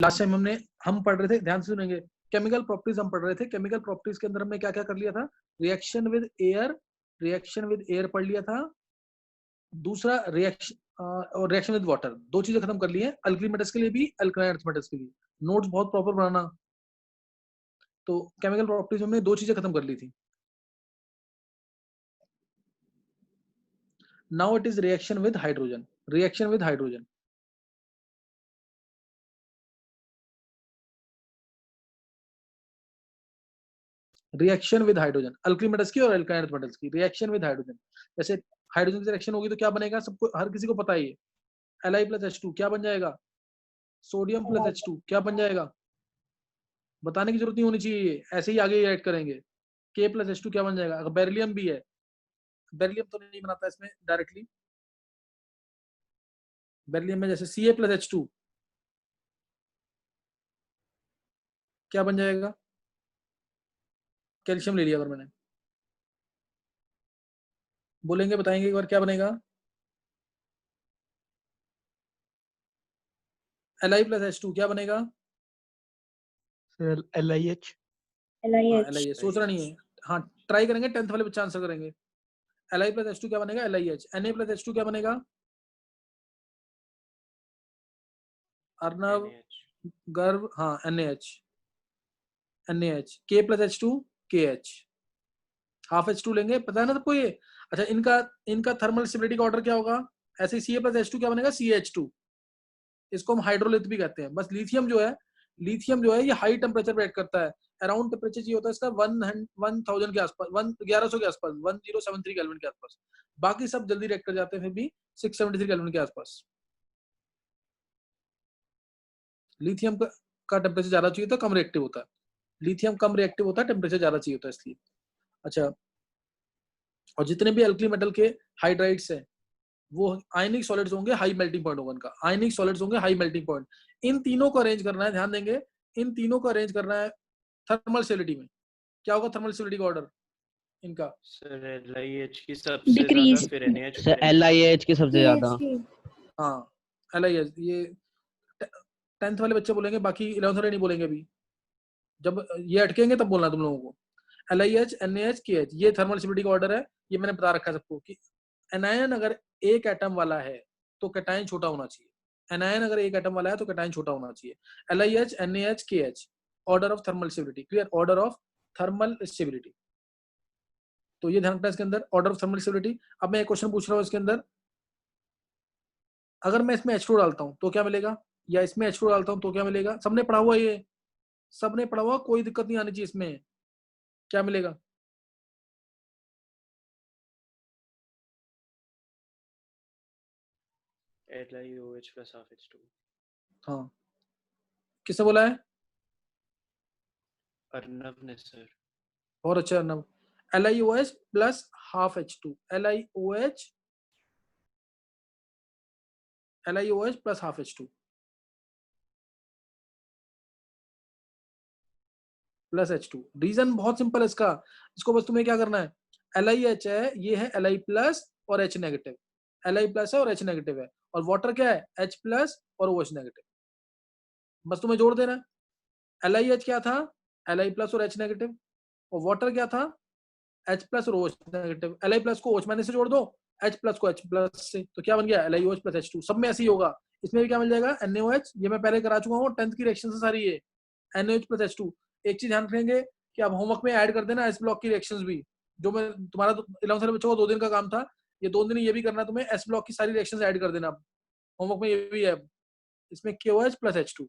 Last time हम पढ़ रहे थे, ध्यान से सुनेंगे, केमिकल प्रॉपर्टीज हम पढ़ रहे थे। केमिकल प्रॉपर्टीज के अंदर हमने क्या क्या कर लिया था? रिएक्शन विद एयर पढ़ लिया था। दूसरा रिएक्शन विद वाटर, दो चीजें खत्म कर ली है, अल्कली मेटल्स के लिए भी, अल्कलाइन अर्थ मेटल्स के लिए। नोट्स बहुत प्रॉपर बनाना। तो केमिकल प्रॉपर्टीज हमने दो चीजें खत्म कर ली थी। Now it is reaction with hydrogen. Reaction with hydrogen, reaction with hydrogen, alkali metals की और अल्काइन अर्थ मेटल्स की रिएक्शन विद हाइड्रोजन। जैसे हाइड्रोजन की रिएक्शन होगी तो क्या बनेगा? सबको, हर किसी को पता ही है। Li+H2 क्या बन जाएगा? सोडियम प्लस H2 क्या बन जाएगा? बताने की जरूरत नहीं होनी चाहिए, ऐसे ही आगे ऐड करेंगे। K+H2 क्या बन जाएगा? अगर बेरिलियम भी है, बेरिलियम तो नहीं बनाता इसमें डायरेक्टली। बेरिलियम में जैसे Ca+H2 क्या बन जाएगा? कैल्शियम ले लिया अगर मैंने, बोलेंगे, बताएंगे एक बार क्या बनेगा? Li+H2 क्या बनेगा? LiH। हाँ LiH। LiH, सोचना नहीं है। हाँ ट्राई करेंगे, 10th वाले बच्चे आंसर करेंगे। Li+H2 क्या बनेगा? LiH। Na+H2 क्या बनेगा? अर्नव, गर्व, हाँ NaH। K+H2 KH, half H2 लेंगे, पता है ना सबको ये? अच्छा, इनका थर्मल स्टेबिलिटी का ऑर्डर क्या होगा? ऐसे ही Ca+H2 क्या बनेगा? CH2। इसको हम हाइड्रोलिथ भी कहते हैं। बस लिथियम जो है ये हाई टेम्परेचर पे एक्ट करता है। अराउंड टेम्परेचर ये होता है इसका 1000 के आसपास, 1100 के आसपास, 1073 केल्विन के आसपास। बाकी सब जल्दी रिएक्ट कर जाते हैं, फिर भी 673 केल्विन के आसपास। लिथियम का टेम्परेचर ज्यादा चाहिए तो कम रिएक्टिव होता है। लिथियम कम रिएक्टिव होता है, टेम्परेचर ज्यादा चाहिए होता है इसलिए। अच्छा, और जितने भी अल्कली मेटल के हाइड्राइड्स हैं वो आयनिक सॉलिड्स होंगे, हाई मेल्टिंग पॉइंट होगा उनका। आयनिक सॉलिड्स होंगे, हाई मेल्टिंग पॉइंट। इन तीनों को अरेंज करना है, ध्यान देंगे, इन तीनों को अरेंज करना है थर्मल स्टेबिलिटी में। क्या होगा थर्मल स्टेबिलिटी का ऑर्डर इनका? सर LiH की सबसे ज्यादा, डिक्रीज। फिर NaH, सर LiH की सबसे ज्यादा। हाँ LiH, ये 10th वाले बच्चे बोलेंगे, बाकी 11th वाले नहीं बोलेंगे अभी। जब ये अटकेंगे तब बोलना तुम लोगों को। LiH, NaH, KH, ये थर्मल स्टेबिलिटी का ऑर्डर है। ये मैंने बता रखा है सबको कि एनायन अगर एक एटम वाला है तो कैटायन छोटा होना चाहिए। एनायन अगर एक एटम वाला है तो कैटायन छोटा होना चाहिए। LiH, NaH, KH, order of thermal stability. Clear? Order of thermal stability. तो ये ध्यान रखना इसके अंदर, ऑर्डर ऑफ थर्मल स्टेबिलिटी। अब मैं एक क्वेश्चन पूछ रहा हूँ इसके अंदर, अगर मैं इसमें H2 डालता हूँ तो क्या मिलेगा, या इसमें H2 डालता हूँ तो क्या मिलेगा? सबने पढ़ा हुआ, ये सबने पढ़ा हुआ, कोई दिक्कत नहीं आनी चाहिए इसमें। क्या मिलेगा? LiOH plus half H2। हाँ, किसने बोला है? अर्नव ने सर। और अच्छा Arnav, LiOH plus half H2, LiOH plus half H2 plus H2। Reason बहुत सिंपल है इसका, इसको बस तुम्हें क्या करना है, LiH है, ये है Li प्लस और H नेगेटिव। Li प्लस है और H नेगेटिव है, और वाटर क्या है? H प्लस और OH नेगेटिव। बस तुम्हें जोड़ देना है। LiH क्या था? Li प्लस और H नेगेटिव। और वाटर क्या था? H प्लस और OH नेगेटिव। Li प्लस को OH माइनस से जोड़ दो, H प्लस को H प्लस से, तो क्या बन गया? LiOH plus H2। सब में ऐसे ही होगा। इसमें भी क्या मिल जाएगा? NaOH, ये मैं पहले करा चुका हूँ, 10th की रिएक्शन से सारी ये NaOH प्लस H2। एक चीज ध्यान रखेंगे कि आप होमवर्क में ऐड कर देना एस ब्लॉक की रिएक्शंस भी, जो मैं तुम्हारा 11th वाले बच्चों को 2 दिन का काम था, ये 2 दिन ये भी करना तुम्हें, एस ब्लॉक की सारी रिएक्शंस ऐड कर देना। होमवर्क में ये भी है इसमें, KOH plus H2,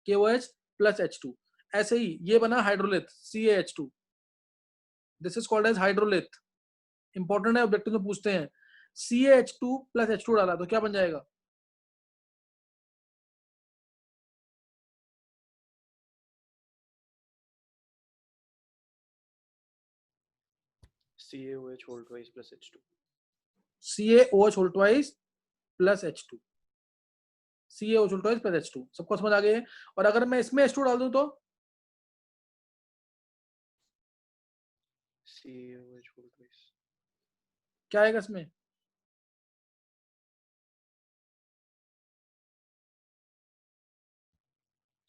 KOH plus H2। ऐसे ही ये बना hydrolith, CaH2। This is called as hydrolith. Important है, ऑब्जेक्टिव में पूछते हैं। CaH2 प्लस H2 डाला तो क्या बन जाएगा? CaOH whole twice plus H2। CaOH whole twice plus H2, CaOH whole twice plus H2। सबको समझ आ गई है? और अगर मैं इसमें H2 डाल दूं तो CaOH whole twice। क्या आएगा इसमें?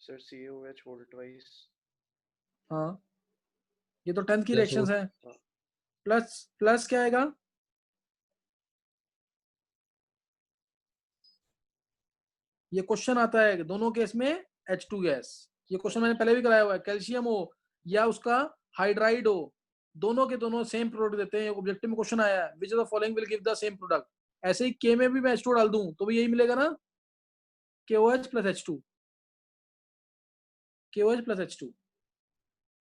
Sir, CaOH whole twice. हाँ, ये तो 10th की Plus रिएक्शंस O. हैं। प्लस क्या आएगा? ये क्वेश्चन आता है दोनों केस में H2 गैस। ये क्वेश्चन मैंने पहले भी कराया हुआ है। कैल्शियम हो या उसका हाइड्राइड हो, दोनों के दोनों सेम प्रोडक्ट देते हैं। ऑब्जेक्टिव में क्वेश्चन आया है, which of the following will give the same product. ऐसे ही के में भी मैं H2 डाल दूं तो भी यही मिलेगा ना, KOH plus H2, KOH plus H2।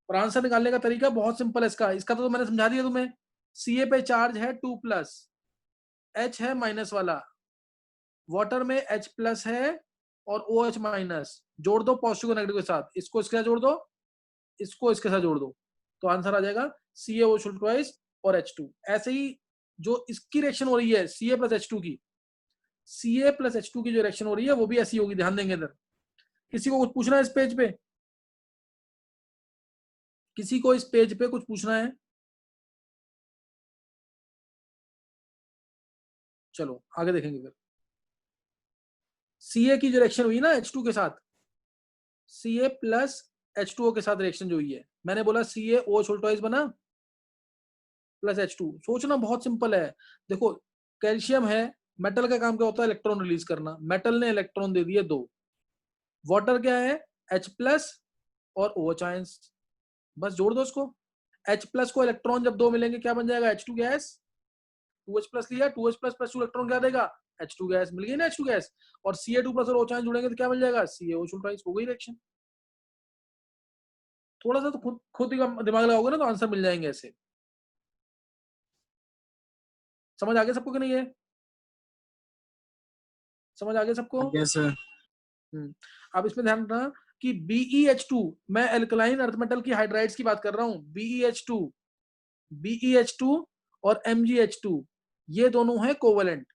और आंसर निकालने का तरीका बहुत सिंपल है इसका तो मैंने समझा दिया तुम्हें। Ca पे चार्ज है 2 प्लस, H है माइनस वाला, वाटर में H प्लस है और OH माइनस, जोड़ दो पॉजिटिव और नेगेटिव के साथ, इसको इसके साथ जोड़ दो, इसको इसके साथ जोड़ दो, तो आंसर आ जाएगा CaOH ट्वाइस और H2। ऐसे ही जो इसकी रिएक्शन हो रही है Ca प्लस H2 की, Ca प्लस H2 की जो रिएक्शन हो रही है वो भी ऐसी होगी, ध्यान देंगे इधर। किसी को कुछ पूछना है इस पेज पे? किसी को इस पेज पे कुछ पूछना है? चलो आगे देखेंगे फिर। Ca की जो रिएक्शन हुई ना H2 के साथ, Ca प्लस H2O के साथ रिएक्शन जो हुई है, मैंने बोला CaOH होल ट्वाइस बना प्लस H2। सोचना बहुत सिंपल है। देखो कैल्शियम है, मेटल का काम क्या होता है? इलेक्ट्रॉन रिलीज करना। मेटल ने इलेक्ट्रॉन दे दिए 2। वाटर क्या है? H प्लस और OH आयंस, बस जोड़ दो इसको। H प्लस को इलेक्ट्रॉन जब 2 मिलेंगे क्या बन जाएगा? H2 gas. 2H प्लस लिया, 2H प्लस प्लस 2 इलेक्ट्रॉन क्या देगा? H2 gas. मिल गई ना H2 गैस। और Ca2 प्लस और OH आयंस जुड़ेंगे तो क्या मिल जाएगा? CaOH twice. हो गई रिएक्शन। थोड़ा सा तो खुद दिमाग लगाओगे ना तो आंसर मिल जाएंगे ऐसे। समझ आ गया सबको कि नहीं है? समझ आ गया सबको? Yes sir. अब इसमें ध्यान रखना कि BeH2, मैं एल्कलाइन अर्थ मेटल की हाइड्राइड्स की बात कर रहा हूं। BeH2 और MgH2 ये दोनों हैं कोवेलेंट,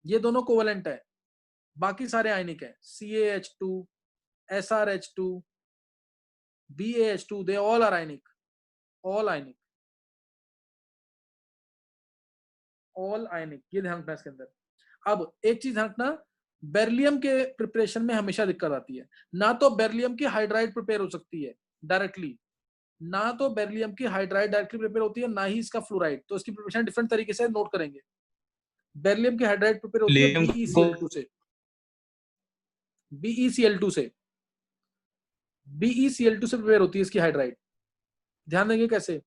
ये दोनों कोवेलेंट है। बाकी सारे आयनिक है। CaH2, SrH2, BaH2, they all are ionic, all ionic, all ionic. ये ध्यान रखना इसके अंदर। अब एक चीज ध्यान रखना, बेरिलियम के प्रिपरेशन में हमेशा दिक्कत आती है। ना तो बेरिलियम की हाइड्राइड प्रिपेयर हो सकती है डायरेक्टली, ना तो बेरिलियम की हाइड्राइड डायरेक्टली प्रिपेयर होती है, ना ही इसका फ्लोराइड। तो इसकी प्रिपरेशन डिफरेंट तरीके से नोट करेंगे। बेरिलियम की हाइड्राइड प्रिपेयर होती है लिथियम BeCl2 से, BeCl2 से, BeCl2 से प्रिपेयर होती है इसकी हाइड्राइड। ध्यान देंगे कैसे।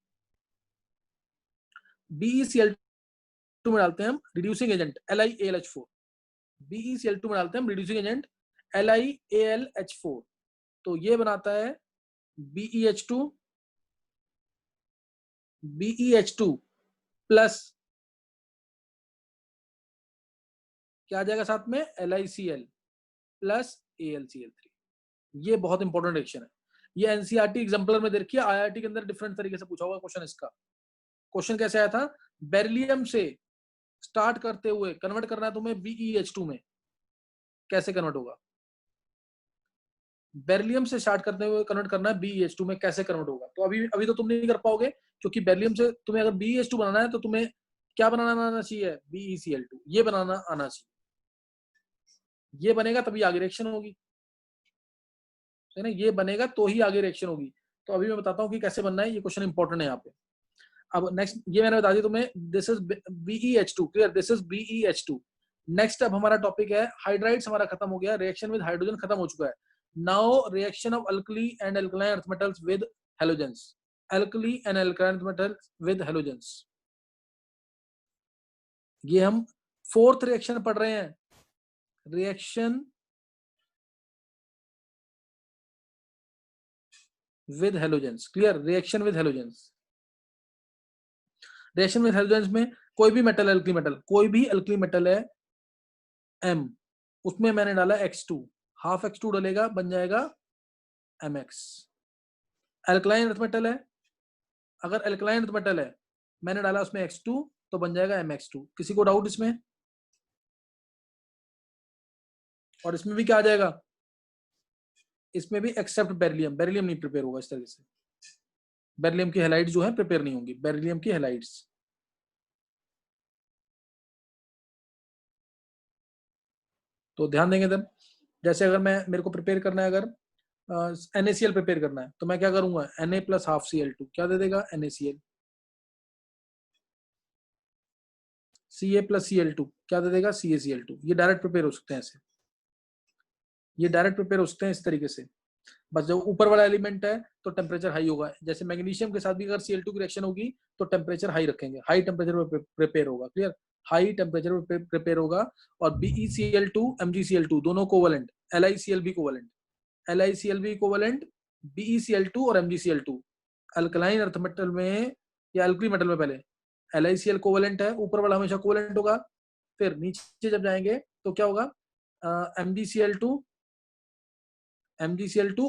BeCl2 में डालते हैं हम रिड्यूसिंग एजेंट LiAlH4, BeCl2 में डालते हैं हम रिड्यूसिंग एजेंट LiAlH4, तो ये बनाता है BeH2, BeH2 प्लस क्या आ जाएगा साथ में? LiCl plus AlCl3। ये बहुत इंपॉर्टेंट रिएक्शन है। ये एनसीईआरटी एग्जाम्पलर में देखिए, IIT के अंदर डिफरेंट तरीके से पूछा हुआ क्वेश्चन इसका। क्वेश्चन कैसे आया था? बेरिलियम से स्टार्ट करते हुए कन्वर्ट करना है तुम्हें BeH2 में, कैसे कन्वर्ट होगा? बेरिलियम से स्टार्ट करते हुए कन्वर्ट करना है BeH2 में, कैसे कन्वर्ट होगा? तो अभी तो तुम नहीं कर पाओगे, क्योंकि बेरिलियम से तुम्हें अगर BeH2 बनाना है तो तुम्हें क्या बनाना आना चाहिए? BeCl2, ये बनाना आना चाहिए। ये बनेगा तभी आगे रिएक्शन होगी, है ना? ये बनेगा तो ही आगे रिएक्शन होगी। तो अभी मैं बताता हूँ कि कैसे बनना है। ये क्वेश्चन इंपॉर्टेंट है यहाँ पे। अब नेक्स्ट ये मैंने बता दिया तुम्हें, this is BeH2, clear? This is BeH2। Next अब हमारा टॉपिक है हाइड्राइड्स। हमारा खत्म हो गया, रिएक्शन विद हाइड्रोजन खत्म हो चुका है। Now reaction of alkali and alkaline earth metals with halogens, alkali and alkaline earth metals with halogens. ये हम फोर्थ रिएक्शन पढ़ रहे हैं, reaction with halogens, clear? Reaction with halogens. Reaction with halogens में कोई भी मेटल, अल्कली मेटल, कोई भी अल्कली मेटल है M, उसमें मैंने डाला X2, हाफ X2 डलेगा, बन जाएगा MX। अल्कलाइन अर्थ मेटल है, अगर अल्कलाइन अर्थ मेटल है मैंने डाला उसमें X2 तो बन जाएगा MX2। किसी को डाउट इसमें? और इसमें भी क्या आ जाएगा? इसमें भी एक्सेप्ट बेरिलियम, बेरिलियम नहीं प्रिपेयर होगा इस तरीके से। बेरिलियम की हैलाइड्स जो है प्रिपेयर नहीं होंगी, बेरिलियम की हैलाइड्स। तो ध्यान देंगे देन, जैसे अगर मेरे को प्रिपेयर करना है, अगर NaCl प्रिपेयर करना है तो मैं क्या करूंगा, Na प्लस हाफ Cl2 क्या दे देगा, NaCl, Ca प्लस Cl2 क्या दे देगा, CaCl2। ये डायरेक्ट प्रिपेयर हो सकते हैं ऐसे, ये डायरेक्ट प्रिपेयर हो सकते हैं इस तरीके से। बस जब ऊपर वाला एलिमेंट है तो टेम्परेचर हाई होगा, जैसे मैग्नीशियम के साथ भी अगर Cl2 की रिएक्शन होगी तो टेम्परेचर हाई रखेंगे, हाई टेम्परेचर पे प्रिपेयर होगा, क्लियर, हाई टेम्परेचर पे प्रिपेयर होगा। और BeCl2 MgCl2 दोनों कोवेलेंट, LiCl भी कोवेलेंट, LiCl भी कोवेलेंट, BeCl2 और MgCl2। अल्कलाइन अर्थ मेटल में या अल्कली मेटल में पहले LiCl कोवेलेंट है, ऊपर वाला हमेशा कोवेलेंट होगा, फिर नीचे जब जाएंगे तो क्या होगा, MgCl2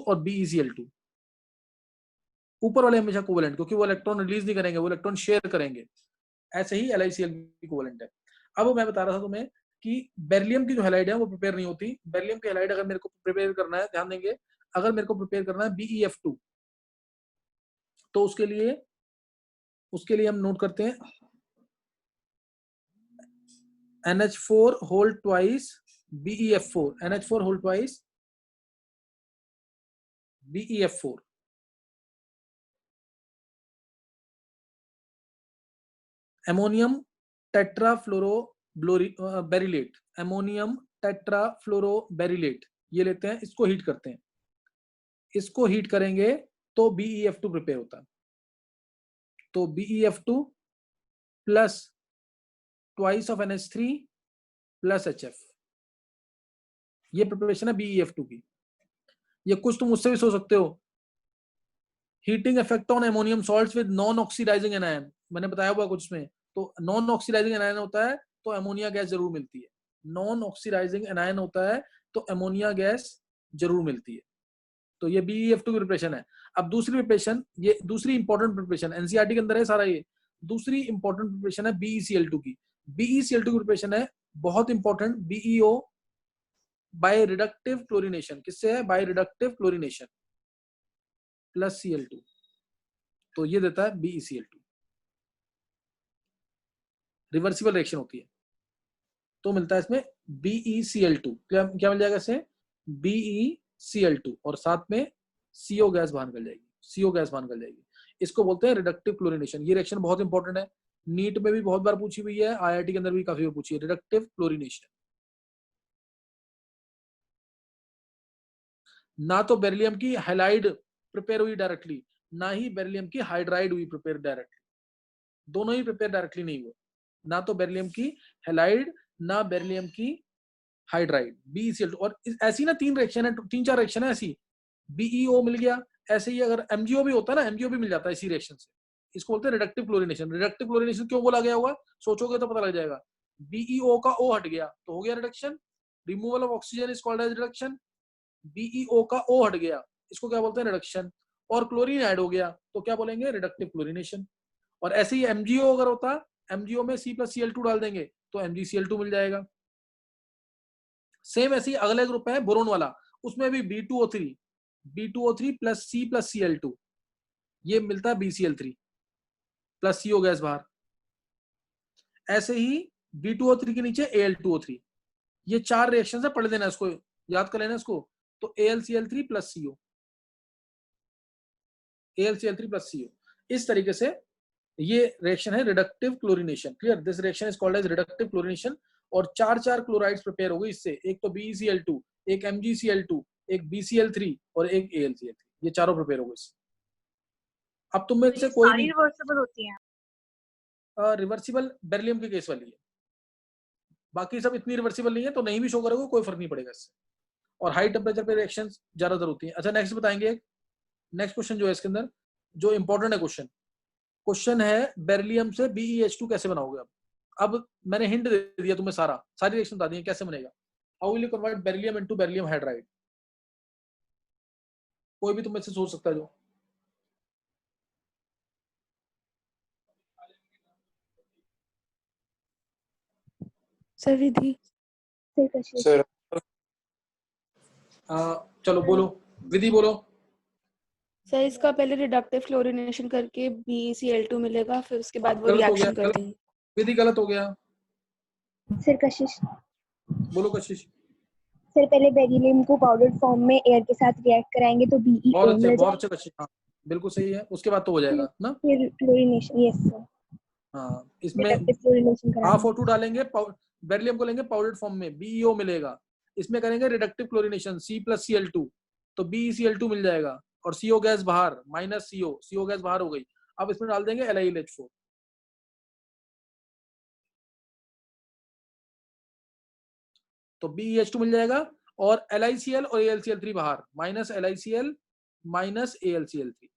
और BeCl2, ऊपर वाले हमेशा कोवेलेंट, क्योंकि वो इलेक्ट्रॉन रिलीज नहीं करेंगे, वो इलेक्ट्रॉन शेयर करेंगे। ऐसे ही LiCl भी कोवेलेंट है। अब मैं बता रहा था तुम्हें कि बेरिलियम की जो हैलाइड है वो प्रिपेयर नहीं होती। बेरिलियम की हैलाइड अगर मेरे को प्रिपेयर करना है, ध्यान देंगे, अगर मेरे को प्रिपेयर करना है BeF2 तो उसके लिए हम नोट करते हैं NH4 whole twice BeF4, NH4 whole twice BeF4, ammonium tetrafluoroberyllate, ammonium tetrafluoroberyllate ये लेते हैं, इसको हीट करते हैं, इसको हीट करेंगे तो BeF2 प्रिपेयर होता है। तो BeF2 plus twice of NH3 plus HF, ये प्रिपरेशन है BeF2 की। ये कुछ तुम उससे भी सोच सकते हो, heating effect on ammonium salts with non oxidising anion, मैंने बताया हुआ कुछ में, तो नॉन ऑक्सीडाइजिंग एनायन होता है तो अमोनिया गैस जरूर मिलती है, नॉन ऑक्सीडाइजिंग एनायन होता है तो अमोनिया गैस जरूर मिलती है। तो ये BeF2 की प्रिपरेशन है। अब दूसरी प्रिपरेशन, ये दूसरी इंपॉर्टेंट प्रिपरेशन NCERT के अंदर है सारा, ये दूसरी इंपॉर्टेंट प्रिपरेशन है BeCl2 की। BeCl2 की प्रिपरेशन है बहुत important, BeO by reductive chlorination, किससे है, bye reductive chlorination plus Cl2, तो ये देता है BeCl2, रिवर्सिबल रिएक्शन होती है, तो मिलता है इसमें BeCl2, क्या मिल जाएगा इसे, BeCl2 और साथ में CO गैस बाहर निकल जाएगी, CO गैस बाहर निकल जाएगी। इसको बोलते हैं रिडक्टिव क्लोरीनेशन। ये रिएक्शन बहुत इंपॉर्टेंट है, नीट में भी बहुत बार पूछी हुई है, IIT के अंदर भी काफी बार पूछी है, रिडक्टिव क्लोरीनेशन। ना तो बेरिलियम की हैलाइड प्रिपेयर हुई डायरेक्टली, ना ही बेरिलियम की हाइड्राइड हुई प्रिपेयर डायरेक्टली, दोनों ही प्रिपेयर डायरेक्टली नहीं हुए, ना तो बेरिलियम की हैलाइड ना बेरिलियम की हाइड्राइड, BeCl2। और ऐसी ना तीन रिएक्शन है, 3-4 रिएक्शन है ऐसी, BeO मिल गया, ऐसे ही अगर MgO भी होता है ना, MgO भी मिल जाता है इसी रिएक्शन से, इसको बोलते हैं रिडक्टिव क्लोरीनेशन। रिडक्टिव क्लोरीनेशन क्यों बोला गया होगा, सोचोगे तो पता लग जाएगा, BeO का O हट गया तो हो गया reduction, removal of oxygen is called as reduction, BeO का O हट गया, इसको क्या बोलते हैं, रिडक्शन, और क्लोरीन ऐड हो गया तो क्या बोलेंगे, रिडक्टिव क्लोरीनेशन। और ऐसे ही MgO अगर होता, MgO में C प्लस Cl2 डाल देंगे तो MgCl2 मिल जाएगा। सेम ऐसे ही अगला ग्रुप है बोरोन वाला, उसमें भी B2O3 plus C plus Cl2, ये मिलता है BCl3 प्लस CO गैस बाहर। ऐसे ही B2O3 के नीचे Al2O3, ये 4 रिएक्शन है, पढ़ देना इसको, याद कर लेना इसको। तो AlCl3 plus CO, AlCl3 plus CO, इस तरीके से ये रिएक्शन है reductive chlorination. Clear, this reaction is called as reductive chlorination. और 4 क्लोराइड्स प्रिपेयर हो गई इससे, एक तो BeCl2, एक MgCl2, एक BCl3 और एक AlCl3, ये चारों प्रिपेयर हो गए इससे। अब तुम में से कोई भी रिवर्सिबल होती हैं, रिवर्सिबल बेरिलियम के केस वाली है, बाकी सब इतनी रिवर्सिबल नहीं है, तो नहीं भी शो करोगे कोई फर्क नहीं पड़ेगा इससे। और हाई टेम्परेचर पे रिएक्शंस ज्यादातर होती हैं। अच्छा, नेक्स्ट बताएंगे, नेक्स्ट क्वेश्चन जो है इसके अंदर जो इंपॉर्टेंट है, क्वेश्चन है बेरिलियम से BeH2 कैसे बनाओगे। अब मैंने हिंट दे दिया तुम्हें, सारी रिएक्शन बता दी कैसे बनेगा। How will you convert beryllium into beryllium hydride, कोई भी तुम में से सोच सकता है जो। सर विधि, सर चलो बोलो, विधि बोलो। सर इसका पहले रिडक्टिव क्लोरीनेशन करके BeCl2 मिलेगा, फिर उसके बाद वो गलत हो रिएक्शन गया, कर देंगे। विधि गलत हो गया। सर कशिश, बोलो कशिश। सर पहले बेरिलियम को पाउडर फॉर्म में एयर के साथ रिएक्ट कराएंगे तो BeO बहुत अच्छे मिल बहुत जाएगा। अच्छे। हाँ बिल्कुल सही है, उसके बाद तो हो जाएगा ना। फिर क्लोरीनेशन, यस सर, हाँ इसमें रिडक्टिव क्लोरीनेशन हाफ कराएंगे। O2 डालेंगे, बेरिलियम को लेंगे पाउडर्ड फॉर्म में, BeO मिलेगा। इसमें करेंगे रिडक्टिव क्लोरीनेशन C+Cl2, तो BeCl2 मिल जाएगा, और CO गैस बाहर, माइनस CO गैस बाहर हो गई। अब इसमें डाल देंगे LiLH4, तो BeH2 मिल जाएगा, और LiCl और AlCl3 बाहर, माइनस LiCl माइनस AlCl3।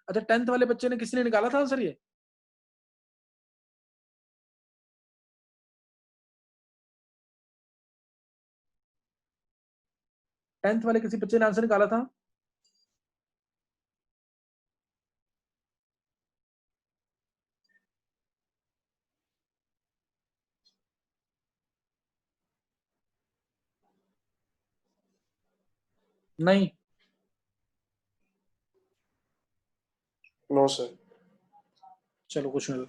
अच्छा 10th वाले बच्चे ने, किसी ने निकाला था आंसर ये? टेंथ वाले किसी बच्चे ने आंसर निकाला था? नहीं, नो सर। चलो कुछ नहीं।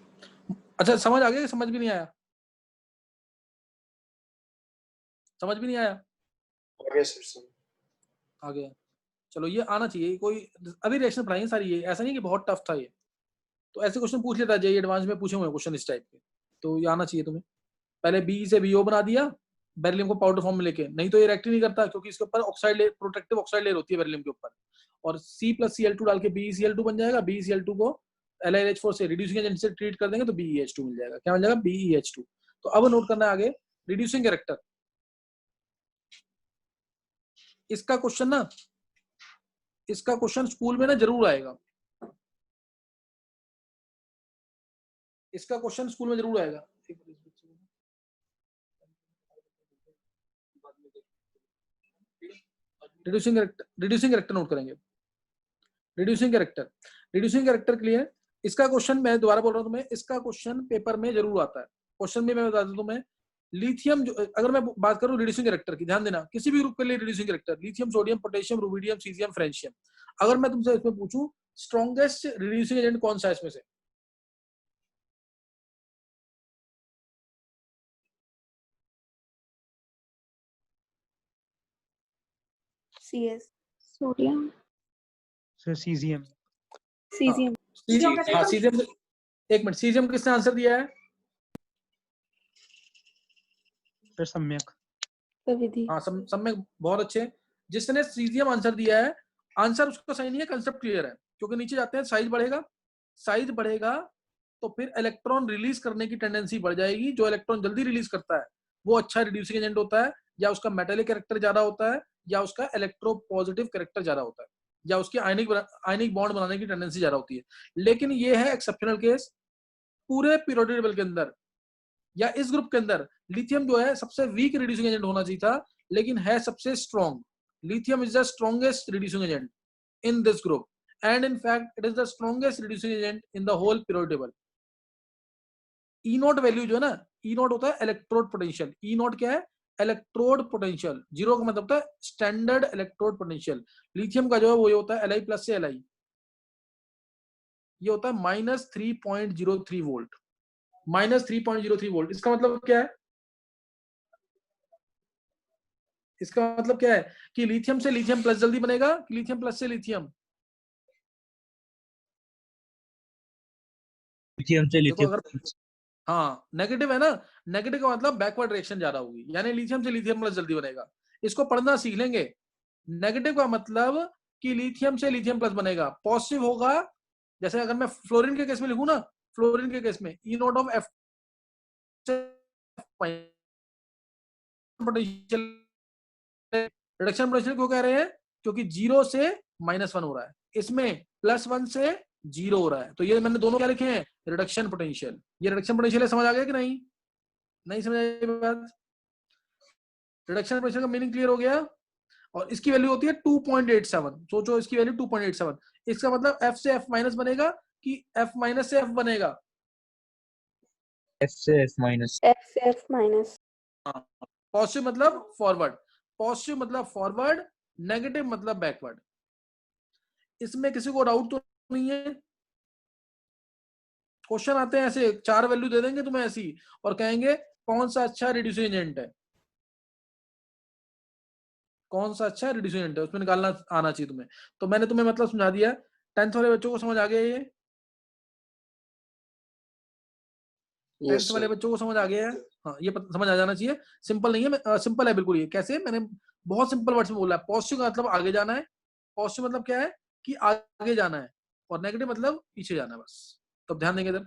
अच्छा समझ आ गया कि समझ भी नहीं आया? समझ भी नहीं आया? आगे सर आ गया। चलो ये आना चाहिए, कोई अभी रिएक्शन पढ़ाएंगे सारी, ये ऐसा नहीं कि बहुत टफ था ये, तो ऐसे क्वेश्चन पूछ लेता जेईई एडवांस में, पूछे हुए क्वेश्चन इस टाइप के, तो ये आना चाहिए तुम्हें। पहले बी से BO बना दिया बेरिलियम को पाउडर फॉर्म में लेके, नहीं तो ये रिएक्ट ही नहीं करता, क्योंकि इसके ऊपर oxide layer, protective oxide layer होती है बेरिलियम के ऊपर, और C+Cl2 डाल के BeCl2 बन जाएगा। BeCl2 को LiLH4 से रिड्यूसिंग एजेंट से ट्रीट कर देंगे तो BeH2 मिल जाएगा। क्या मिल जाएगा? BeH2। तो अब नोट करना है आगे, रिड्यूसिंग कैरेक्टर। इसका क्वेश्चन ना, इसका क्वेश्चन स्कूल में ना जरूर आएगा, इसका क्वेश्चन स्कूल में जरूर आएगा। रिड्यूसिंग कैरेक्टर नोट करेंगे। Reducing character clear. इसका क्वेश्चन मैं दोबारा बोल रहा हूं तुम्हें, इसका क्वेश्चन पेपर में जरूर आता है। क्वेश्चन भी मैं बता दूं तुम्हें, लिथियम अगर मैं बात करूं रिड्यूसिंग कैरेक्टर की, ध्यान देना, किसी भी ग्रुप के लिए reducing character, lithium, sodium, potassium, rubidium, caesium, francium. अगर मैं तुमसे इसमें पूछूं स्ट्रॉन्गेस्ट रिड्यूसिंग एजेंट कौन सा है इसमें से? CS, sodium, sir caesium. Caesium, हाँ सीजियम। एक मिनट, सीजियम किसने आंसर दिया है? सर सम्यक। प्रविधि, हाँ सम्यक, बहुत अच्छे। जिसने सीजियम आंसर दिया है, आंसर उसका सही नहीं है, कंसेप्ट क्लियर है, क्योंकि नीचे जाते हैं साइज बढ़ेगा, साइज बढ़ेगा तो फिर इलेक्ट्रॉन रिलीज करने की टेंडेंसी बढ़ जाएगी। जो इलेक्ट्रॉन जल्दी रिलीज करता है वो अच्छा रिड्यूसिंग एजेंट होता है, या उसका मेटेलिक कैरेक्टर ज्यादा होता है, या उसका इलेक्ट्रोपॉजिटिव कैरेक्टर ज्यादा होता है, या उसकी आयनिक बॉन्ड बनाने की टेंडेंसी ज्यादा होती है। लेकिन ये है एक्सेप्शनल केस। पूरे पीरियोडिक टेबल के अंदर या इस ग्रुप के अंदर लिथियम जो है सबसे वीक रिड्यूसिंग एजेंट होना चाहिए था, लेकिन है सबसे strong. Lithium is the strongest reducing agent in this group, and in fact it is the strongest reducing agent in the whole periodic table. E not value जो है ना, E नॉट होता है इलेक्ट्रोड पोटेंशियल। E नॉट क्या है? Electrode potential. Zero का मतलब होता है स्टैंडर्ड इलेक्ट्रोड पोटेंशियल। लिथियम का जो है वो ये होता है Li+ से Li, ये होता है -3.03 वोल्ट, -3.03 वोल्ट। इसका मतलब क्या है? इसका मतलब क्या है कि लिथियम से लिथियम प्लस जल्दी बनेगा कि लिथियम प्लस से लिथियम? लिथियम से देखो लिथियम। अगर हाँ नेगेटिव है ना, नेगेटिव का मतलब बैकवर्ड रिएक्शन ज्यादा होगी, यानी लिथियम से लिथियम प्लस जल्दी बनेगा। इसको पढ़ना सीख लेंगे। नेगेटिव का मतलब कि लिथियम से लिथियम प्लस बनेगा। पॉजिटिव होगा, जैसे अगर मैं फ्लोरीन के केस में लिखूं ना, फ्लोरीन के केस में E not of F potential, reduction potential क्यों कह रहे हैं? क्योंकि 0 से -1 हो रहा है, इसमें +1 से 0 हो रहा है। तो ये मैंने दोनों क्या लिखे हैं? Reduction potential. ये रिडक्शन पोटेंशियल है, समझ आ गया कि नहीं? नहीं समझ आई बात? रिडक्शन पोटेंशियल का मीनिंग क्लियर हो गया? और इसकी वैल्यू होती है 2.87। सोचो इसकी वैल्यू 2.87, इसका मतलब F से F माइनस बनेगा कि F- से F बनेगा? F से F minus. F minus. Positive मतलब फॉरवर्ड, पॉजिटिव मतलब फॉरवर्ड, नेगेटिव मतलब बैकवर्ड। इसमें किसी को डाउट तो नहीं है? क्वेश्चन आते हैं ऐसे, 4 वैल्यू दे देंगे तुम्हें ऐसी और कहेंगे कौन सा अच्छा रिड्यूसिंग एजेंट है। कौन सा अच्छा है, रिड्यूसेंट है, उसमें निकालना आना चाहिए तुम्हें। तो मैंने तुम्हें मतलब समझा दिया। 10th वाले बच्चों को समझ आ गया ये? Yes, 10th वाले sir. बच्चों को समझ आ गया है? हाँ, ये समझ आ जाना चाहिए। सिंपल नहीं है, सिंपल है बिल्कुल। ये कैसे, मैंने बहुत सिंपल वर्ड्स में बोला है। पॉजिटिव का मतलब आगे जाना है। पॉजिटिव मतलब क्या है कि आगे जाना है, और नेगेटिव मतलब पीछे जाना है, बस। तो अब ध्यान देंगे इधर।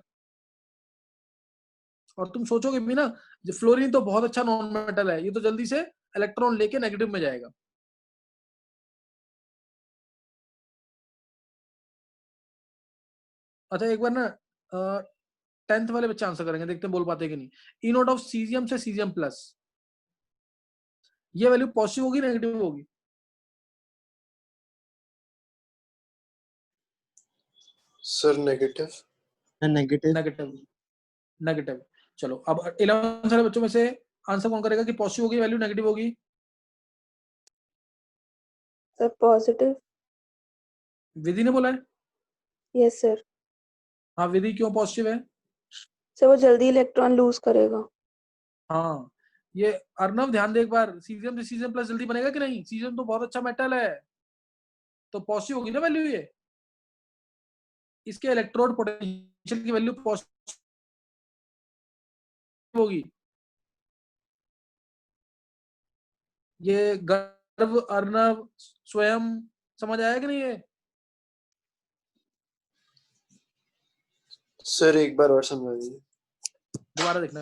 और तुम सोचोगे भी ना, जो फ्लोरीन तो बहुत अच्छा नॉन मेटल है, ये तो जल्दी से इलेक्ट्रॉन लेके नेगेटिव में जाएगा। अच्छा, एक बार ना 10th वाले बच्चे आंसर करेंगे, देखते हैं बोल पाते कि नहीं। ई नोट ऑफ सीजियम से सीजियम प्लस, ये वैल्यू पॉजिटिव होगी नेगेटिव होगी? Sir, negative. Negative. Negative. Negative. चलो अब 11th वाले बच्चों में से आंसर कौन करेगा कि पॉजिटिव होगी वैल्यू नेगेटिव होगी? Sir positive. विधि ने बोला है। Yes sir. हाँ, विधि क्यों पॉजिटिव है? सर वो जल्दी इलेक्ट्रॉन लूज करेगा। हाँ, ये अर्नव ध्यान दे एक बार, सीजियम से सीजियम प्लस जल्दी बनेगा कि नहीं? सीजियम तो बहुत अच्छा मेटल है, तो पॉजिटिव होगी ना वैल्यू ये। इसके इलेक्ट्रोड पोटेंशियल की वैल्यू पॉजिटिव होगी। ये गर्व, अर्नव, स्वयं, समझ आया कि नहीं ये? Sir, एक बार और समझा दीजिए। दोबारा देखना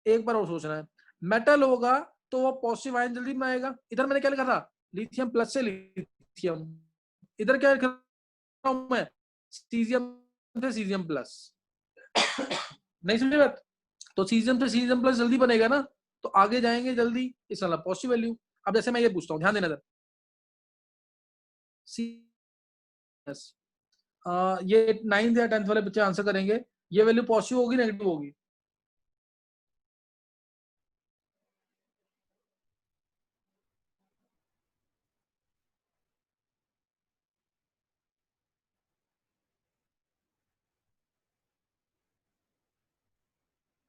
एक बार और सोचना है। मेटल होगा तो वो पॉजिटिव आयन जल्दी बनाएगा। इधर मैंने क्या लिखा था, लिथियम प्लस से लिथियम। इधर क्या लिखा हूं मैं, सीजियम से सीजियम प्लस। नहीं समझे बात? तो सीजियम से सीजियम प्लस जल्दी बनेगा ना, तो आगे जाएंगे जल्दी, इस वाला पॉजिटिव वैल्यू। अब जैसे मैं ये पूछता हूँ, ध्यान देना इधर। ये 9th या 10th वाले बच्चे आंसर करेंगे, ये वैल्यू पॉजिटिव होगी नेगेटिव होगी?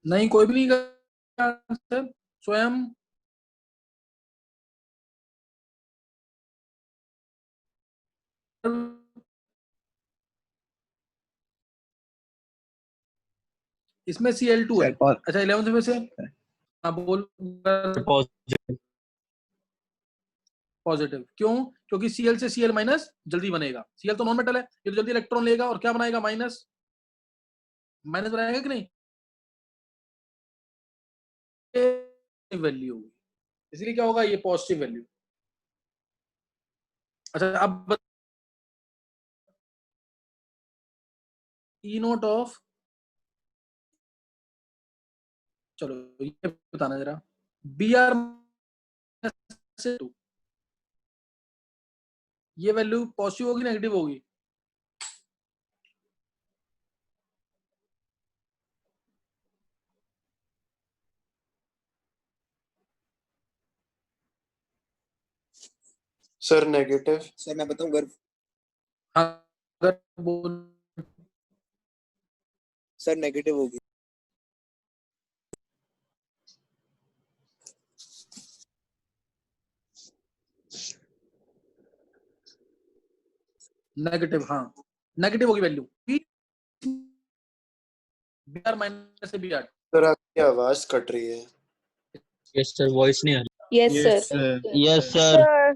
नहीं, कोई भी नहीं करेगा आंसर। स्वयं, इसमें Cl2 है। अच्छा, 11th में से हाँ बोल। पॉजिटिव। पॉजिटिव क्यों? क्योंकि Cl से Cl माइनस जल्दी बनेगा। Cl तो नॉन मेटल है, ये तो जल्दी इलेक्ट्रॉन लेगा और क्या बनाएगा, माइनस। माइनस बनाएगा कि नहीं? वैल्यू होगी, इसलिए क्या होगा, ये पॉजिटिव वैल्यू। अच्छा, अब ई नोट ऑफ, चलो ये बताना जरा, Br से 2, ये वैल्यू पॉजिटिव होगी नेगेटिव होगी? Sir, negative. सर मैं बताऊं गर्व, अगर बोल, सर नेगेटिव होगी। नेगेटिव, हाँ नेगेटिव होगी वैल्यू। Br माइनस से Br। Sir, आपकी आवाज कट रही है। यस सर, वॉइस नहीं आ रही। Yes sir. Yes sir. Sir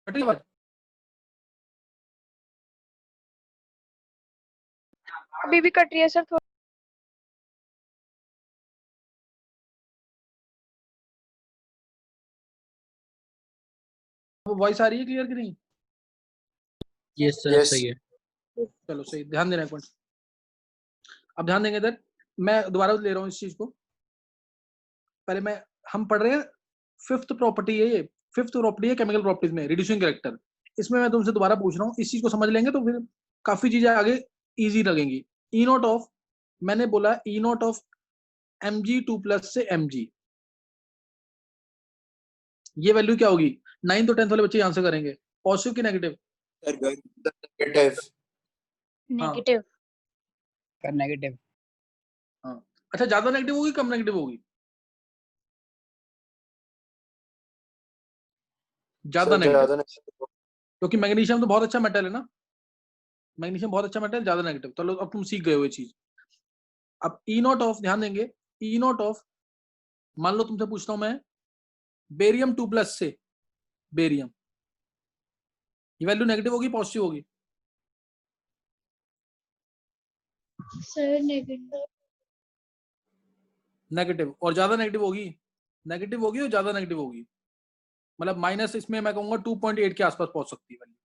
कटी आवाज? अभी भी कट रही है सर थोड़ा। वॉइस आ रही है क्लियर कि नहीं? Yes sir, Yes. सही है। चलो सही, ध्यान देना एक मिनट। अब ध्यान देंगे इधर, मैं दोबारा ले रहा हूँ इस चीज को। पहले मैं, हम पढ़ रहे हैं फिफ्थ प्रॉपर्टी है, ये फिफ्थ प्रॉपर्टी है केमिकल प्रॉपर्टीज में, रिड्यूसिंग कैरेक्टर। इसमें मैं तुमसे दोबारा पूछ रहा हूँ, इस चीज को समझ लेंगे तो फिर काफी चीजें आगे इजी लगेंगी। ई नोट ऑफ, मैंने बोला ई नोट ऑफ Mg2+ से Mg, ये वैल्यू क्या होगी? 9th और 10th वाले बच्चे आंसर करेंगे, पॉजिटिव की नेगेटिव? सर घर नेगेटिव। नेगेटिव। Sir negative. हाँ, अच्छा ज्यादा नेगेटिव होगी कम नेगेटिव होगी? ज्यादा नेगेटिव, क्योंकि मैग्नीशियम तो बहुत अच्छा मेटल है ना, मैग्नीशियम बहुत अच्छा मेटल, ज्यादा नेगेटिव। चलो अब तुम सीख गए हो ये चीज। अब E0 ऑफ, ध्यान देंगे, E0 ऑफ, मान लो तुमसे पूछता हूं मैं Barium2+ से बेरियम, ये वैल्यू नेगेटिव होगी पॉजिटिव होगी? Sir negative. नेगेटिव। और ज्यादा नेगेटिव होगी? नेगेटिव होगी और ज्यादा नेगेटिव होगी, मतलब माइनस, इसमें मैं कहूंगा 2.8 के आसपास पहुंच सकती है वैल्यू,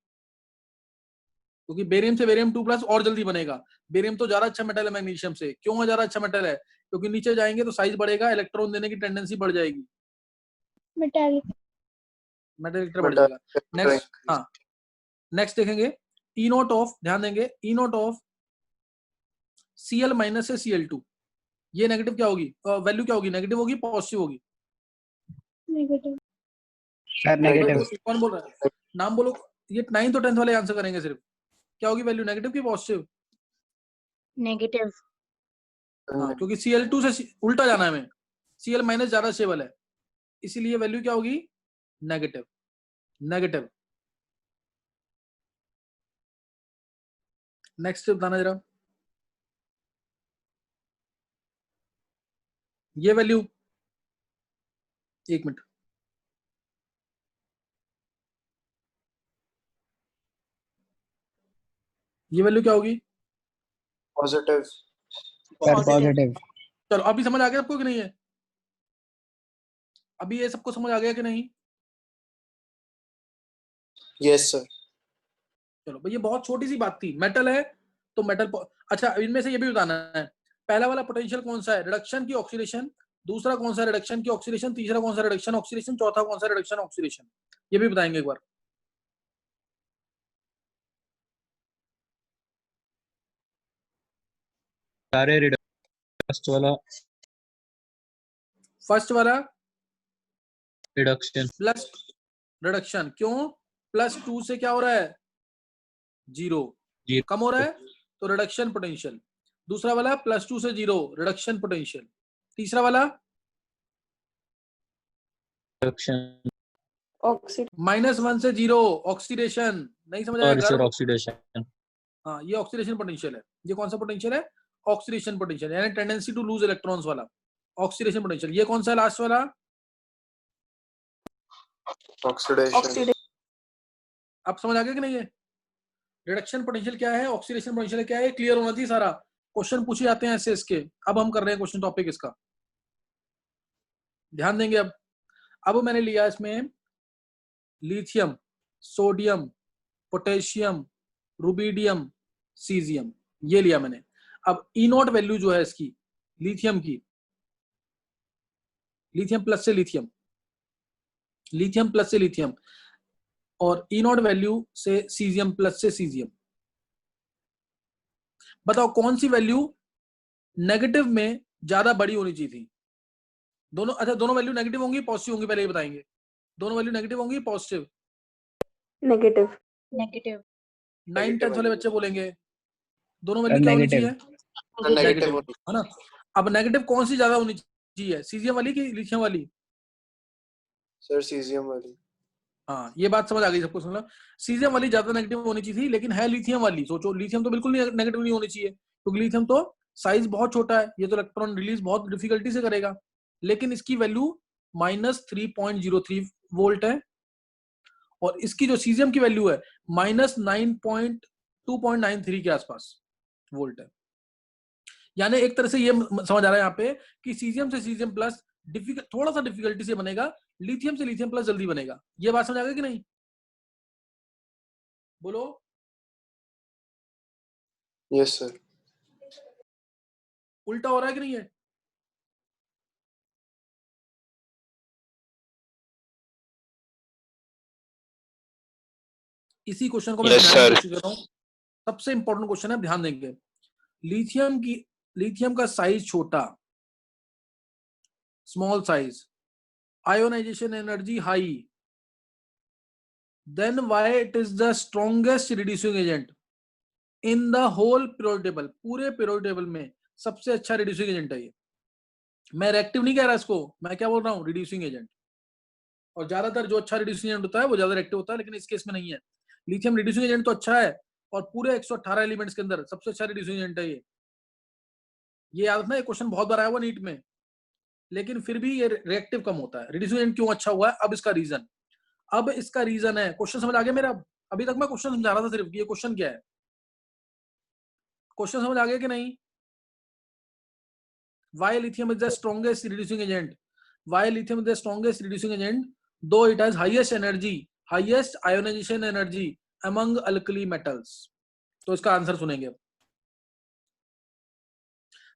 क्योंकि बेरियम से Barium2+ और जल्दी बनेगा। बेरियम तो ज्यादा अच्छा मेटल है मैग्नीशियम से। क्यों है ज्यादा अच्छा मेटल है? क्योंकि नीचे जाएंगे तो साइज बढ़ेगा, इलेक्ट्रॉन देने की टेंडेंसी बढ़ जाएगी, मेटालिक। मेटल बढ़ जाएगा। नेक्स्ट, हाँ नेक्स्ट देखेंगे E0 ऑफ, ध्यान देंगे E0 ऑफ Cl- से Cl2, ये नेगेटिव क्या होगी? वैल्यू क्या होगी? नेगेटिव होगी पॉजिटिव होगी? नेगेटिव। Sir negative. कौन बोल रहा है? नाम बोलो। ये 9th और 10th वाले आंसर करेंगे सिर्फ। क्या होगी वैल्यू, नेगेटिव की पॉजिटिव? नेगेटिव। हाँ, क्योंकि Cl2 से उल्टा जाना है हमें, Cl- ज्यादा स्टेबल है, इसीलिए वैल्यू क्या होगी? नेगेटिव। नेगेटिव। नेक्स्ट बताना जरा, ये वैल्यू, एक मिनट, ये वैल्यू क्या होगी? पॉजिटिव। Sir positive. चलो अभी समझ आ गया आपको कि नहीं है? अभी ये सबको समझ आ गया कि नहीं? Yes sir. चलो भाई, ये बहुत छोटी सी बात थी, मेटल है तो मेटल। अच्छा इनमें से ये भी बताना है, पहला वाला पोटेंशियल कौन सा है? रिडक्शन की ऑक्सीडेशन। दूसरा कौन सा? रिडक्शन की ऑक्सीडेशन। तीसरा कौन सा? Reduction oxidation. चौथा कौन सा? Reduction oxidation. ये भी बताएंगे एक बार। सारे फर्स्ट वाला रिडक्शन। प्लस रिडक्शन, क्यों? +2 से क्या हो रहा है? 0 कम हो रहा है, तो रिडक्शन पोटेंशियल। दूसरा वाला +2 से 0, रिडक्शन पोटेंशियल। तीसरा वाला रिडक्शन। ऑक्सीडेशन। -1 से 0, ऑक्सीडेशन। नहीं समझ आया? और सर गर्व। ऑक्सीडेशन। हाँ, ये ऑक्सीडेशन पोटेंशियल है। ये कौन सा पोटेंशियल है? ऑक्सीडेशन पोटेंशियल, यानी टेंडेंसी टू लूज इलेक्ट्रॉन्स वाला ऑक्सीडेशन पोटेंशियल। ये कौन सा है लास्ट वाला? ऑक्सीडेशन। अब समझ आ गया कि नहीं है? रिडक्शन पोटेंशियल क्या है, ऑक्सीडेशन पोटेंशियल क्या है, क्लियर होना चाहिए सारा। क्वेश्चन पूछे जाते हैं ऐसे इसके। अब हम कर रहे हैं क्वेश्चन टॉपिक इसका, ध्यान देंगे। अब मैंने लिया इसमें lithium, sodium, potassium, rubidium, caesium, ये लिया मैंने। अब E0 वैल्यू जो है इसकी, लिथियम की, लिथियम प्लस से लिथियम, लिथियम प्लस से लिथियम, और E0 वैल्यू से सीजियम प्लस से सीजियम। बताओ कौन सी वैल्यू नेगेटिव में ज्यादा बड़ी होनी चाहिए थी? दोनों, अच्छा दोनों वैल्यू नेगेटिव होंगी पॉजिटिव होंगी, पहले ये बताएंगे। दोनों वैल्यू नेगेटिव होंगी पॉजिटिव? नेगेटिव। नेगेटिव। 9 10th वाले बच्चे बोलेंगे दोनों वैल्यू क्या होनी चाहिए? नेगेटिव। है ना? अब नेगेटिव कौन सी ज्यादा होनी चाहिए, सीजियम वाली कि लिथियम वाली? सर सीजियम वाली। हाँ, ये बात समझ आ गई सबको? समझ, सीजियम वाली ज्यादा नेगेटिव होनी चाहिए थी, लेकिन है लिथियम वाली। सोचो, लिथियम तो बिल्कुल नेगेटिव नहीं होनी चाहिए, क्योंकि लिथियम तो साइज बहुत छोटा है, ये तो इलेक्ट्रॉन रिलीज बहुत डिफिकल्टी से करेगा। लेकिन इसकी वैल्यू -3.03 वोल्ट है, और इसकी जो सीजियम की वैल्यू है -2.93 के आसपास वोल्ट है। यानी एक तरह से ये समझ आ रहा है यहाँ पे कि सीजियम से सीजियम प्लस थोड़ा सा डिफिकल्टी से बनेगा, लिथियम से लिथियम प्लस जल्दी बनेगा। ये बात समझ आ गई कि नहीं? बोलो। Yes sir. उल्टा हो रहा है कि नहीं है? इसी क्वेश्चन को मैं समझाने की कोशिश कर रहा हूं। सबसे इंपॉर्टेंट क्वेश्चन है, ध्यान देंगे। लिथियम का साइज छोटा, small size, ionization energy high, then why it is the strongest reducing agent in the whole periodic table? पूरे periodic table में सबसे अच्छा reducing agent है ये. मैं reactive नहीं कह रहा इसको, मैं क्या बोल रहा हूँ, reducing agent. और ज्यादातर जो अच्छा reducing agent होता है वो ज्यादा reactive होता है, लेकिन इस केस में नहीं है. लिथियम reducing agent तो अच्छा है और पूरे 118 एलिमेंट्स के अंदर सबसे अच्छा reducing agent है ये. ये याद रखना, ये क्वेश्चन बहुत बार आया हुआ नीट में, लेकिन फिर भी ये रिएक्टिव कम होता है. रिड्यूसिंग एजेंट क्यों अच्छा हुआ है, अब इसका रीजन. अब इसका रीजन है, क्वेश्चन समझ आ गया मेरा? अभी तक मैं क्वेश्चन समझा रहा था सिर्फ, ये क्वेश्चन क्या है. क्वेश्चन समझ आ गया कि नहीं? Why lithium is the strongest reducing agent? Why lithium is the strongest reducing agent? Though it has highest energy, highest ionization energy among alkali metals. तो इसका आंसर सुनेंगे.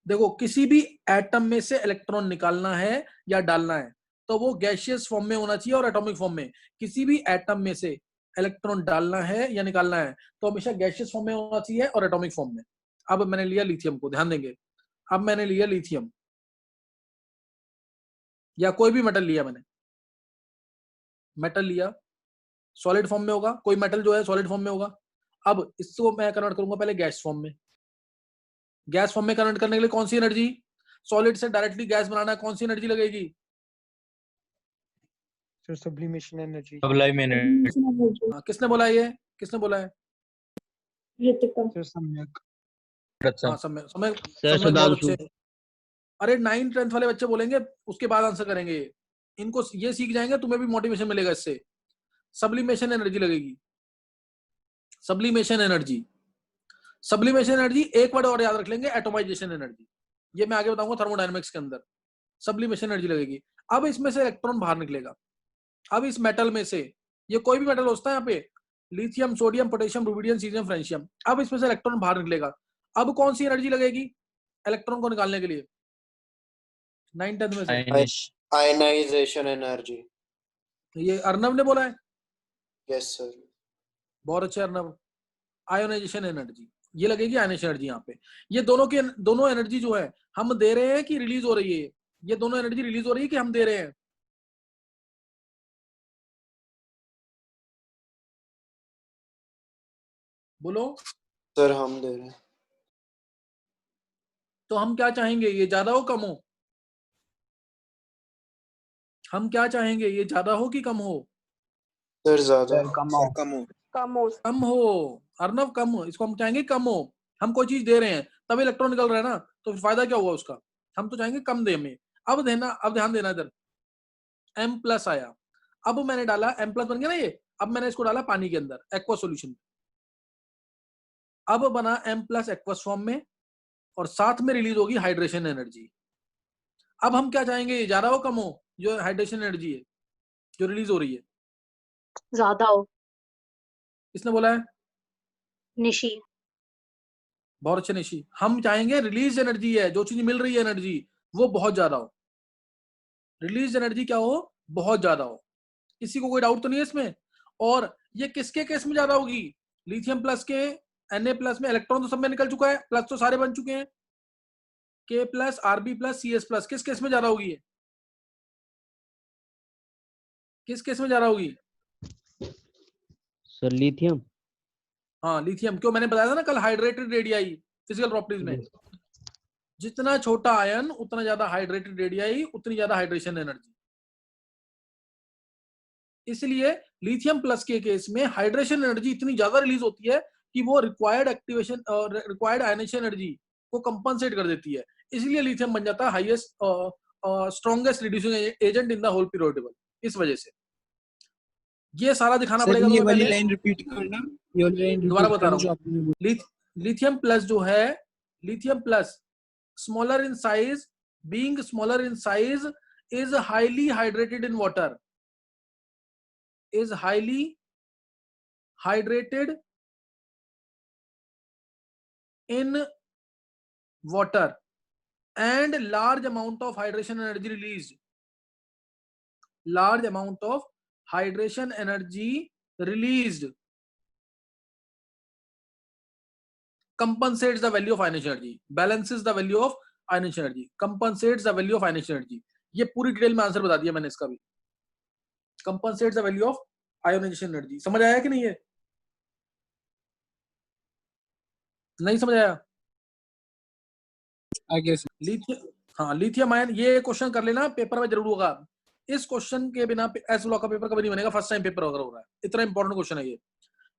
देखो, किसी भी एटम में से इलेक्ट्रॉन निकालना है या डालना है तो वो गैसियस फॉर्म में होना चाहिए और एटॉमिक फॉर्म में. किसी भी एटम में से इलेक्ट्रॉन डालना है या निकालना है तो हमेशा गैसियस फॉर्म में होना चाहिए और एटॉमिक फॉर्म में. अब मैंने लिया लिथियम को, ध्यान देंगे. अब मैंने लिया लिथियम या कोई भी मेटल लिया, मैंने मेटल लिया, सॉलिड फॉर्म में होगा, कोई मेटल जो है सॉलिड फॉर्म में होगा. अब इसको मैं कन्वर्ट करूंगा पहले गैस फॉर्म में. गैस फॉर्म में कन्वर्ट करने के लिए कौन सी एनर्जी, सॉलिड से डायरेक्टली गैस बनाना है, कौन सी एनर्जी लगेगी? Sir sublimation energy. Sublime energy. किसने बोला ये, किसने बोला है? रितिका. सर सम्यक. हाँ, समय समय सर समय बहुत सुधांशु. अच्छे. अरे 9th 10th वाले बच्चे बोलेंगे, उसके बाद आंसर करेंगे. इनको ये सीख जाएंगे, तुम्हें भी मोटिवेशन मिलेगा इससे. सब्लिमेशन एनर्जी लगेगी. Sublimation energy, sublimation energy. एक वर्ड और याद रख लेंगे, एटोमाइजेशन एनर्जी. ये मैं आगे बताऊंगा थर्मोडायनेमिक्स के अंदर. सब्लिमेशन एनर्जी लगेगी. अब इसमें से इलेक्ट्रॉन बाहर निकलेगा. अब इस मेटल में से, ये कोई भी मेटल होता है यहाँ पे, lithium, sodium, potassium, rubidium, caesium, francium. अब इसमें से इलेक्ट्रॉन बाहर निकलेगा. अब कौन सी एनर्जी लगेगी इलेक्ट्रॉन को निकालने के लिए? 9 10 में से आयनाइजेशन एनर्जी. ये अर्नव ने बोला है. Yes sir. बहुत अच्छे अर्नव. आयोनाइजेशन एनर्जी ये लगेगी, आयनाइजेशन एनर्जी. यहाँ पे ये दोनों एनर्जी जो है हम दे रहे हैं कि रिलीज हो रही है? ये दोनों एनर्जी रिलीज हो रही है कि हम दे रहे हैं? बोलो. सर हम दे रहे हैं. तो हम क्या चाहेंगे, ये ज्यादा हो कम हो? हम क्या चाहेंगे, ये ज्यादा हो कि कम हो? सर ज्यादा. कम हो. कम हो. कम हो. अर्नव कम हो, इसको हम चाहेंगे कम हो. हम कोई चीज दे रहे हैं तब इलेक्ट्रॉन निकल रहा है ना, तो फिर फायदा क्या हुआ उसका? हम तो चाहेंगे कम दे में. अब ध्यान देना इधर. M+ आया. अब मैंने डाला, M+ बन गया ना ये. अब मैंने इसको डाला पानी के अंदर, एक्वा सॉल्यूशन. अब बना M+ एक्वस फॉर्म में और साथ में रिलीज होगी हाइड्रेशन एनर्जी. अब हम क्या चाहेंगे, ये ज्यादा हो कम हो? जो हाइड्रेशन एनर्जी है जो रिलीज हो रही है, ज्यादा हो. किसने बोला है? निशी. बहुत अच्छे निशी. हम चाहेंगे रिलीज एनर्जी है, जो चीज मिल रही है एनर्जी, वो बहुत ज्यादा हो. रिलीज एनर्जी क्या हो? बहुत ज्यादा हो. किसी को कोई डाउट तो नहीं है इसमें? और ये किसके केस में ज्यादा होगी? लिथियम प्लस के, Na+ में इलेक्ट्रॉन तो सब में निकल चुका है, प्लस तो सारे बन चुके हैं. K+, Rb+, Cs+, किस केस में ज्यादा होगी? किस केस में ज्यादा होगी? Sir lithium. हाँ, लिथियम. क्यों? मैंने बताया था ना कल, हाइड्रेटेड रेडियाई फिजिकल प्रॉपर्टीज में. जितना छोटा आयन उतना ज्यादा हाइड्रेटेड रेडियाई, उतनी ज्यादा हाइड्रेशन एनर्जी. इसलिए लिथियम प्लस के केस में हाइड्रेशन एनर्जी इतनी ज्यादा रिलीज होती है कि वो रिक्वायर्ड एक्टिवेशन और रिक्वायर्ड आयनाइजेशन एनर्जी को कंपनसेट कर देती है. इसलिए लिथियम बन जाता है highest strongest reducing agent in the whole periodic table. इस वजह से ये सारा दिखाना पड़ेगा. ये वाली लाइन रिपीट करना. ये वाली लाइन दोबारा बता रहा हूँ. लिथियम प्लस जो है, lithium plus smaller in size, being smaller in size, is highly hydrated in water. is highly hydrated in water and large amount of hydration energy released. Large amount of hydration energy released compensates the value of ionization energy, balances the value of ionization energy, compensates the value of ionization energy. ये पूरी detail में answer बता दिया मैंने इसका भी। Compensate the value of ionisation energy. समझ आया कि नहीं है? नहीं समझ आया? I guess. लिथियम, हाँ लिथियम आयन, ये क्वेश्चन कर लेना, पेपर में जरूर होगा। इस क्वेश्चन के बिना एस ब्लॉक का पेपर कभी नहीं बनेगा, फर्स्ट टाइम पेपर अगर हो रहा है, इतना इंपॉर्टेंट क्वेश्चन है ये।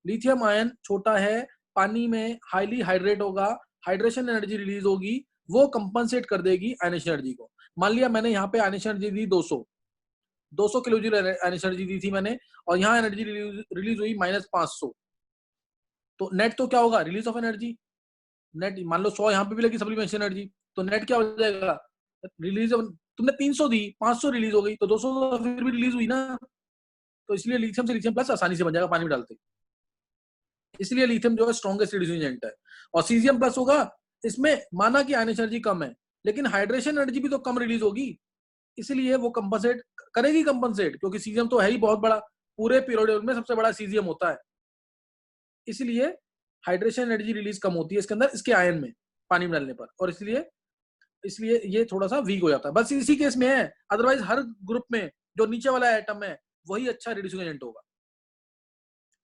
लिथियम आयन छोटा है, पानी में हाईली हाइड्रेट होगा, हाइड्रेशन एनर्जी रिलीज होगी, वो कंपनसेट कर देगी आयनेशन एनर्जी को। मान लिया मैंने यहाँ पे आयनेशन एनर्जी दी 200 किलो जूल आयनेशन एनर्जी दी थी मैंने, और यहाँ एनर्जी रिलीज हुई -500, तो नेट तो क्या होगा? Release of energy. नेट मान लो 100 यहाँ पे भी लगी सप्लीमेशन एनर्जी, तो नेट क्या हो जाएगा? रिलीज। तुमने 300 दी, 500 रिलीज हो गई, तो 200 तो फिर भी रिलीज हुई ना। तो इसलिए लिथियम से लिथियम प्लस आसानी से बन जाएगा पानी में डालते, इसलिए लिथियम जो है स्ट्रॉन्गेस्ट रिड्यूसिंग एजेंट है। और सीजियम प्लस होगा, इसमें माना कि आयनेशन एनर्जी कम है, लेकिन हाइड्रेशन एनर्जी भी तो कम रिलीज होगी, इसलिए वो कंपनसेट करेगी, कंपनसेट, क्योंकि सीजियम तो है ही बहुत बड़ा, पूरे पीरियोडिक में सबसे बड़ा सीजियम होता है, इसलिए हाइड्रेशन एनर्जी रिलीज कम होती है इसके अंदर, इसके आयन में पानी में डालने पर, और इसलिए ये थोड़ा सा वीक हो जाता है, बस इसी केस में है। अदरवाइज हर ग्रुप में जो नीचे वाला एटम है वही अच्छा रिड्यूसिंग एजेंट होगा,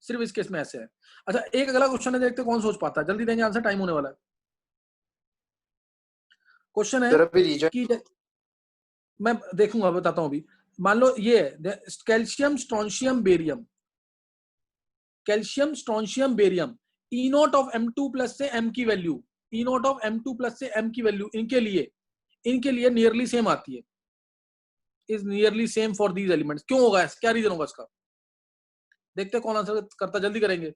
सिर्फ इस केस में ऐसे है। अच्छा, एक अगला क्वेश्चन है, देखते कौन सोच पाता है, जल्दी देंगे आंसर, टाइम होने वाला है। क्वेश्चन है सर अभी रीजन कि मैं देखूंगा, बताता हूं अभी। मान लो ये calcium strontium barium, calcium strontium barium, E not of M2 plus से M की value, E not of M2 plus से M की वैल्यू इनके लिए नियरली सेम आती है, is nearly same for these elements. क्यों होगा? क्या रीजन होगा इसका? देखते कौन आंसर करता, जल्दी करेंगे।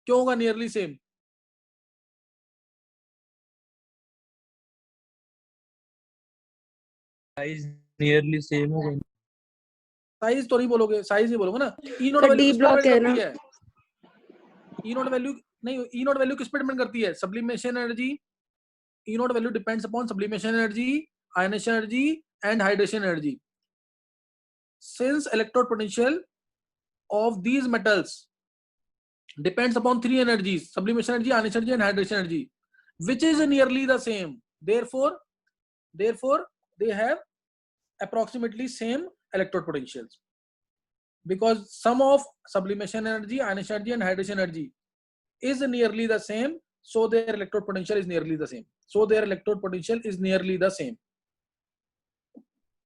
क्यों होगा nearly same? Size nearly same होगा। साइज तो नहीं बोलोगे, साइज नहीं बोलोगे ना। ई नॉट तो वैल्यू डी किस पर ब्लॉक है डिपेंड ना। करती है? ई नॉट वैल्यू नहीं, ई नॉट वैल्यू किस पर डिपेंड करती है? Sublimation energy. E not value depends upon sublimation energy, ionisation energy and hydration energy. Since electrode potential of these metals depends upon three energies: sublimation energy, ionization energy and hydration energy, which is nearly the same. Therefore they have approximately same electrode potentials, because sum of sublimation energy, ionization energy and hydration energy is nearly the same, so their electrode potential is nearly the same.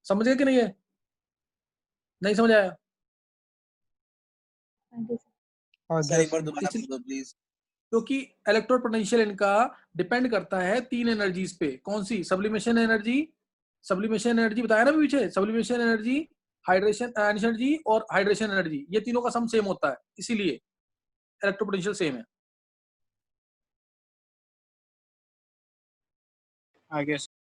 समझ गए कि नहीं है? नहीं समझ आया? Sir एक बार दोबारा बोल दो प्लीज। क्योंकि इलेक्ट्रोड पोटेंशियल इनका डिपेंड करता है तीन एनर्जीज पे। कौन सी? सब्लिमेशन एनर्जी बताया ना पीछे, सब्लिमेशन एनर्जी, हाइड्रेशन एनर्जी और हाइड्रेशन एनर्जी, ये तीनों का सम सेम होता है, इसीलिए इलेक्ट्रोड पोटेंशियल सेम है। I guess.